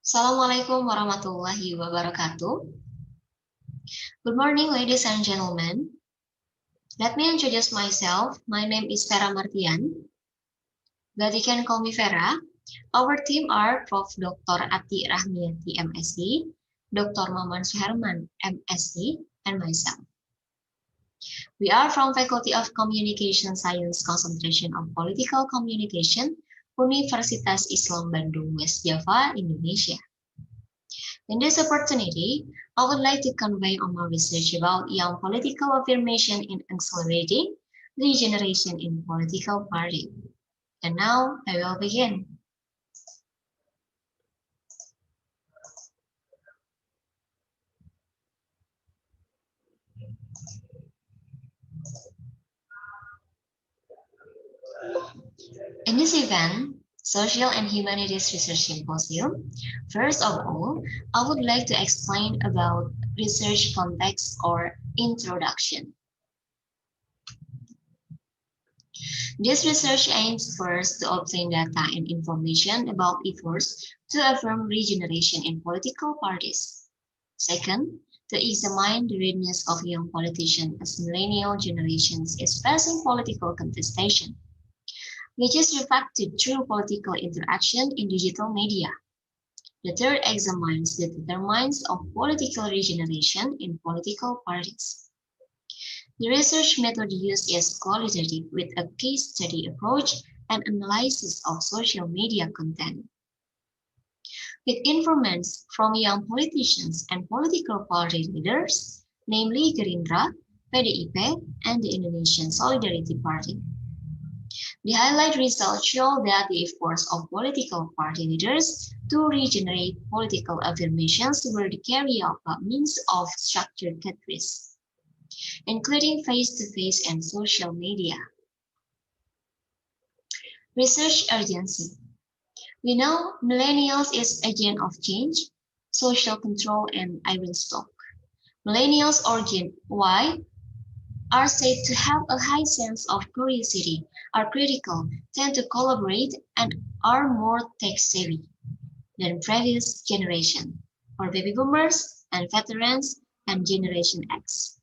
Assalamualaikum warahmatullahi wabarakatuh. Good morning, ladies and gentlemen. Let me introduce myself. My name is Ferra Martian, but you can call me Ferra. Our team are Prof. Dr. Atie Rachmiatie, MSc, Dr. Maman Suherman, MSc, and myself. We are from Faculty of Communication Science, Concentration of Political Communication, Universitas Islam Bandung, West Java, Indonesia. In this opportunity, I would like to convey on my research about young political affirmation in accelerating regeneration in political party. And now I will begin. In this event, Social and Humanities Research Symposium, first of all, I would like to explain about research context or introduction. This research aims first to obtain data and information about efforts to affirm regeneration in political parties. Second, to examine the readiness of young politicians as millennial generations is facing political contestation, which is reflected through political interaction in digital media. The third examines the determinants of political regeneration in political parties. The research method used is qualitative with a case study approach and analysis of social media content. With informants from young politicians and political party leaders, namely Gerindra, PDIP, and the Indonesian Solidarity Party. The highlight results show that the efforts of political party leaders to regenerate political affirmations were carried out by means of structured catchphrases, including face-to-face and social media. Research urgency. We know millennials is agent of change, social control, and iron stock. Millennials or Gen Y are said to have a high sense of curiosity, are critical, tend to collaborate, and are more tech-savvy than previous generation, or baby boomers and veterans and Generation X.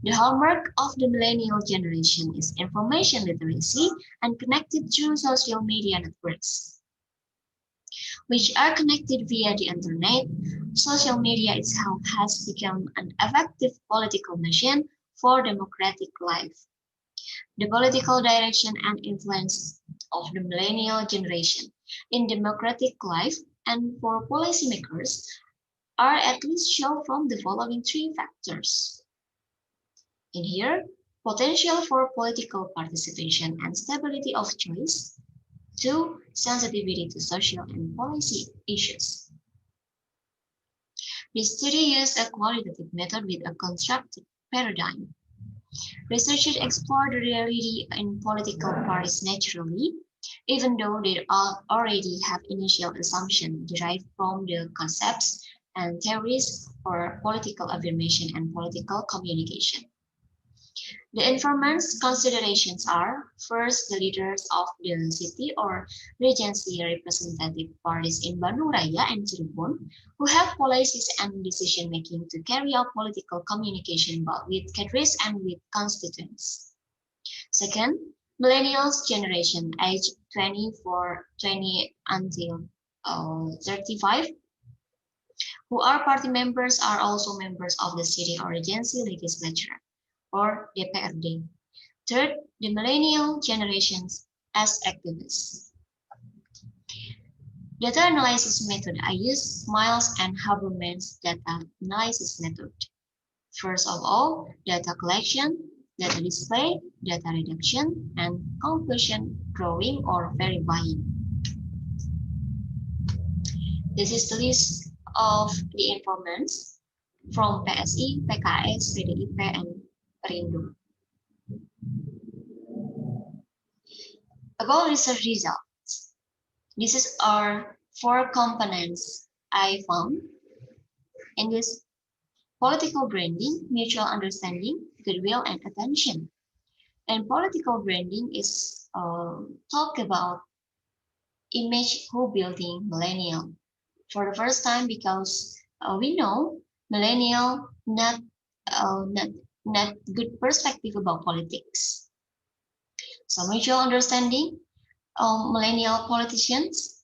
The hallmark of the millennial generation is information literacy and connected through social media networks, which are connected via the internet. Social media itself has become an effective political machine for democratic life. The political direction and influence of the millennial generation in democratic life and for policymakers are at least shown from the following three factors. In here, potential for political participation and stability of choice. 2. Sensitivity to social and policy issues. This study used a qualitative method with a constructive paradigm. Researchers explore the reality in political parties naturally, even though they already have initial assumptions derived from the concepts and theories for political affirmation and political communication. The informants' considerations are, first, the leaders of the city or regency representative parties in Bandung Raya and Cirebon, who have policies and decision-making to carry out political communication both with cadres and with constituents. Second, millennials generation age 20 until 35, who are party members are also members of the city or regency legislature, or DPRD. Third, the millennial generations as activists. Data analysis method. I use Miles and Haberman's data analysis method. First of all, data collection, data display, data reduction, and conclusion drawing or verifying. This is the list of the informants from PSI, PKS, PDIP, and Rindu. About research results, these are 4 components I found in this: political branding, mutual understanding, goodwill, and attention. And political branding is talk about image who building millennial. for the first time because we know millennial not not good perspective about politics. So mutual understanding. Millennial politicians.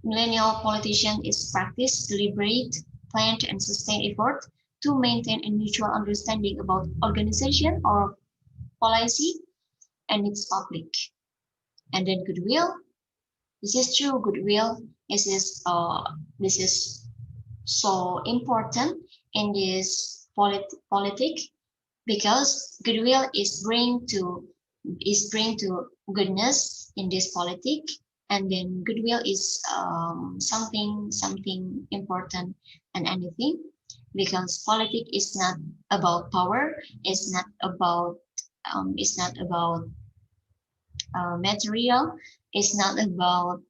Millennial politician is practice, deliberate, planned, and sustained effort to maintain a mutual understanding about organization or policy and its public. And then goodwill. This is true goodwill. This is so important in this politic because goodwill is bring to goodness in this politic, and then goodwill is something important and anything because politics is not about power, it's not about material, it's not about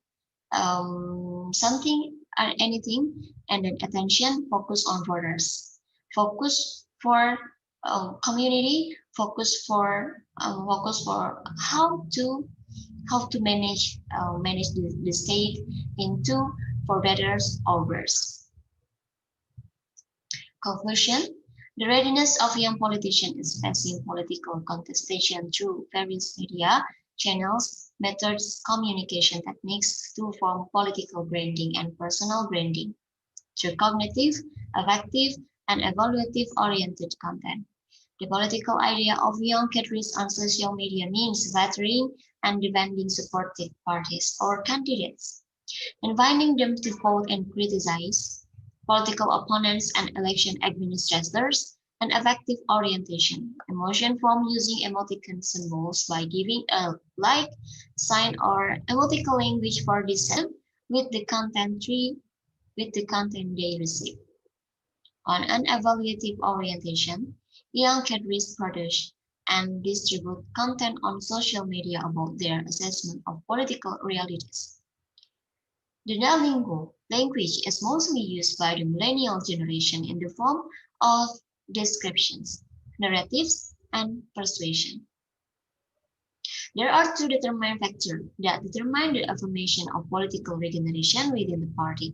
something or anything, and then attention focus on borders, focus for community, focus for how to manage the state into for better or worse. Conclusion: the readiness of young politicians is facing political contestation through various media channels, methods, communication techniques to form political branding and personal branding through cognitive, affective, and evaluative oriented content. The political idea of young cadres on social media means flattering and demanding supportive parties or candidates, inviting them to vote and criticize political opponents and election administrators, and effective orientation, emotion from using emoticon symbols by giving a like sign or emoticon language for this with the content they receive. On an evaluative orientation, young cadres produce and distribute content on social media about their assessment of political realities. The lingo language is mostly used by the millennial generation in the form of descriptions, narratives, and persuasion. There are two determinant factors that determine the affirmation of political regeneration within the party,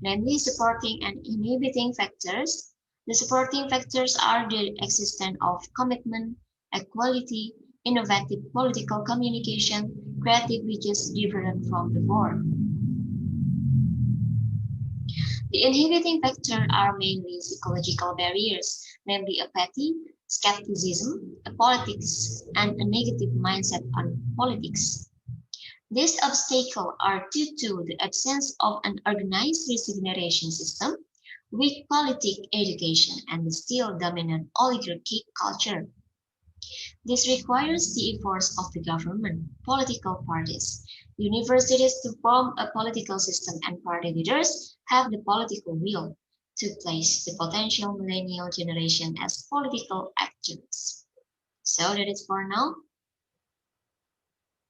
namely supporting and inhibiting factors. The supporting factors are the existence of commitment, equality, innovative political communication, creative which is different from before. The inhibiting factors are mainly psychological barriers, namely apathy, skepticism, politics, and a negative mindset on politics. These obstacles are due to the absence of an organized regeneration system, weak politics education, and the still dominant oligarchy culture. This requires the efforts of the government, political parties, universities to form a political system, and party leaders have the political will to place the potential millennial generation as political actors. So that is for now.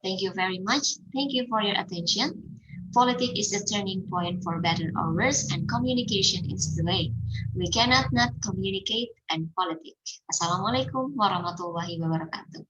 Thank you very much. Thank you for your attention. Politics is the turning point for better or worse, and communication is the way. We cannot not communicate and politics. Assalamualaikum warahmatullahi wabarakatuh.